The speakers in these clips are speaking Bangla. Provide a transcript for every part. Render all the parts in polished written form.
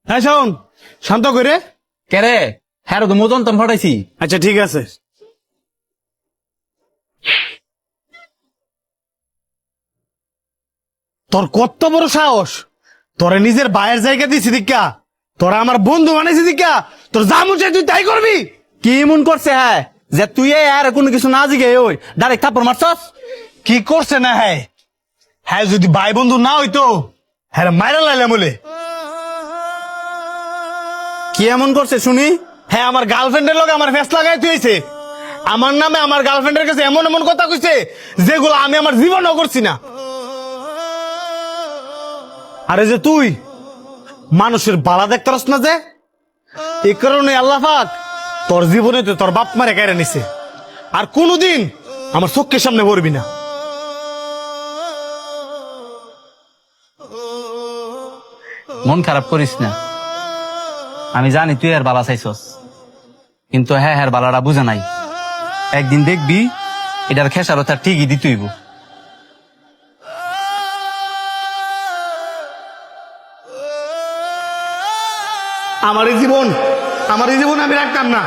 হ্যাঁ শোন, শান্ত করে। কে রে? হ্যাঁ তো মোজন তো ফটাইছি। আচ্ছা ঠিক আছে। তোর কত বড় সাহস! তোরা নিজের ভাইয়ের জায়গা দিছি দীক্ষা, তোরা আমার বন্ধু বানাইছি দীক্ষা, তোর যা মন চায় তুই তাই করবি। কি মন করছে হ্যাঁ যে তুই আর কোনো কিছু না জিগে ওই ডাইরেক্ট থাপ্পড় মারছস? কি করছে না হ্যাঁ? হ্যাঁ যদি ভাই বন্ধু না হইতো হ্যাঁ মাইরা লাইলাম বলে। কি এমন করছে শুনি? হ্যাঁ আমার গার্লফ্রেন্ডের লগে আমার ফেস লাগাই তুইছে, আমার নামে আমার গার্লফ্রেন্ডের কাছে এমন এমন কথা কইছে যেগুলো আমি আমার জীবনও করছি না। আরে যে তুই মানুষের বালা দেখতারস না যে, এই কারণে আল্লাহ পাক তোর জীবনে তো তোর বাপ মারে কেড়ে নিছে, আর কোনোদিন আমার চোখের সামনে পড়বি না। মন খারাপ করিস না, আমি জানি তুই আর বালা চাইছস, কিন্তু হ্যাঁ হ্যাঁ বালাটা বুঝে নাই। একদিন দেখবি এটার খেসারত আর ঠিকই দিতেইব। আমার এই জীবন আমি রাখতাম না।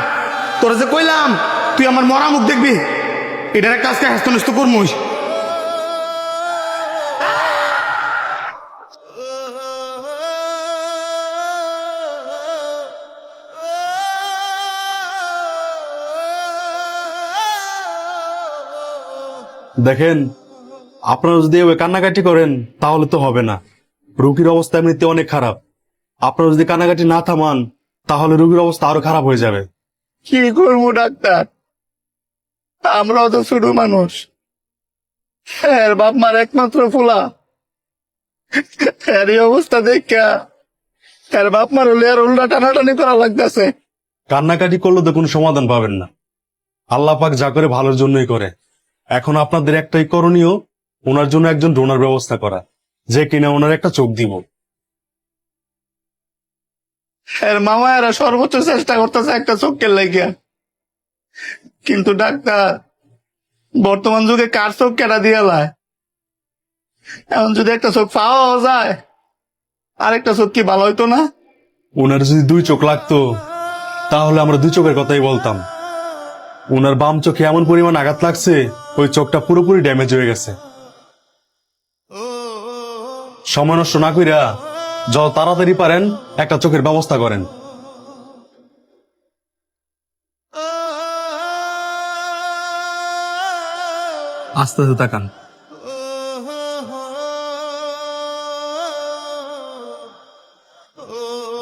তোরা যে কইলাম তুই আমার মরা মুখ দেখবি, এটার একটা আজকে হ্যাস্ত নষ্ট করমুস। দেখেন, আপনারা যদি এভাবে কান্নাকাটি করেন তাহলে তো হবে না। রোগীর অবস্থা এমনিতে অনেক খারাপ, আপনারা যদি কান্নাকাটি না থামান তাহলে রোগীর অবস্থা আরো খারাপ হয়ে যাবে। কি করবো ডাক্তার, আমরাও তো ছোট মানুষ। হ্যাঁ বাপ মার একমাত্র ফুলা, এই অবস্থা দেখা হ্যাঁ বাপ মার হলে আর উল্টা টানাটানি করা লাগতেছে। কান্নাকাটি করলে তো কোনো সমাধান পাবেন না। আল্লাহ পাক যা করে ভালোর জন্যই করে। এখন আপনাদের একটাই করণীয়, ওনার জন্য একজন ডোনার ব্যবস্থা করা, যে কিনা ওনার একটা চোখ দিব। হ্যাঁ মামা এরা সর্বোচ্চ চেষ্টা করতেছে একটা চোখের লাগিয়া, কিন্তু ডাক্তার বর্তমান যুগে কার চোখ কেটা দিয়ে লায়? এখন যদি একটা চোখ পাওয়া যায় আরেকটা চোখ কি ভালো হইতো না? ওনার যদি 2 চোখ লাগতো তাহলে আমরা 2 চোখের কথাই বলতাম। ওনার বাম চোখে এমন পরিমাণ আঘাত লাগছে, ওই চোখটা পুরোপুরি ড্যামেজ হয়ে গেছে। সময় নষ্ট না কইরা যত তাড়াতাড়ি পারেন একটা চোখের ব্যবস্থা করেন। আস্তে আস্তে তাকান।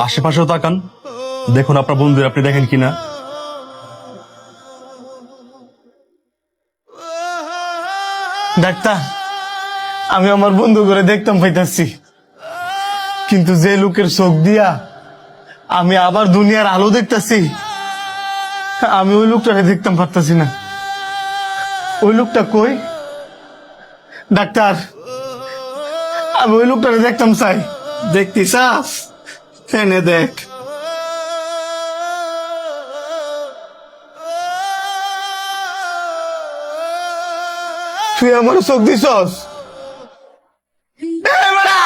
আশেপাশেও তাকান, দেখুন আপনার বন্ধু আপনি দেখেন কিনা। ডাক্তার, আমি আমার বন্ধু করে দেখতাম পাইতাছি, কিন্তু যে লোকের চোখ দিয়া আমি আবার দুনিয়ার আলো দেখতাছি, আমি ওই লোকটারে দেখতাম পারতাছি না। ওই লোকটা কই? ডাক্তার, আমি ওই লোকটারে দেখতাম চাই। দেখতি চাস? এনে দেখ। তুই আমার চোখ দিছস? এ বেটা,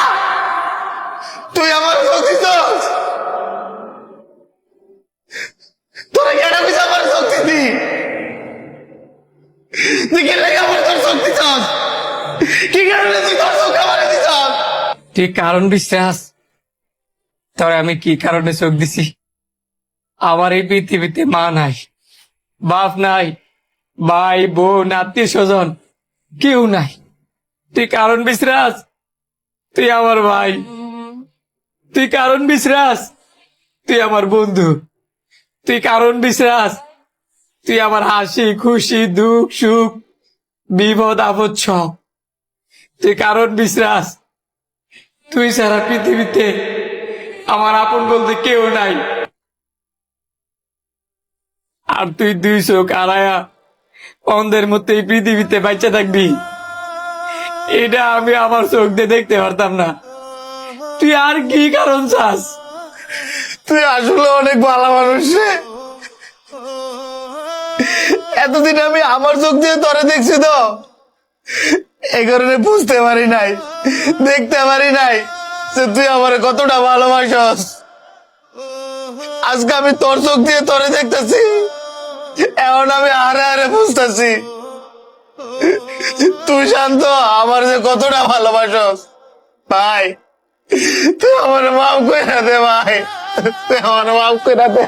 তুই আমার চোখ দিছস? তোরা কেডা কইছ আমার চোখ দিতি? তুই কে লাগে আমার তোর চোখ দিছস? কি কারণে তুই তোর চোখ আমারে দিছস? তুই কারণ বিশ্বাস তোর আমি কি কারণে চোখ দিছি? আমার এই পৃথিবীতে মা নাই, বাপ নাই, ভাই বোন আত্মীয় স্বজন কেউ নাই। তুই কারণ বিশ্বাস, তুই আমার ভাই। তুই কারণ বিশ্বাস, তুই আমার বন্ধু। তুই কারণ বিশ্বাস, তুই আমার হাসি খুশি দুঃখ সুখ বিপদ আপদ সব। তুই কারণ বিশ্বাস, তুই সারা পৃথিবীতে আমার আপন বলতে কেউ নাই। আর তুই 2 চোখ আড়ায়া অন্ধের মধ্যে এই পৃথিবীতে বাচ্চা থাকবি, এটা আমি আমার চোখ দিয়ে দেখতে পারতাম না। তুই আর কি কারণ চাস? তুই আসলে অনেক ভালো মানুষ রে। এতদিন আমি আমার চোখ দিয়ে তোরে দেখছি তো, এই কারণে বুঝতে পারি নাই, দেখতে পারি নাই যে তুই আমার কতটা ভালোবাসস। আজকে আমি তোর চোখ দিয়ে তোরে দেখতেছি, এখন আমি হারে হারে বুঝতেছি তুই শান্ত আমার যে কতটা ভালোবাসস। ভাই তুই আমার মাফ করে দে, ভাই তুই আমার মাফ করে দে।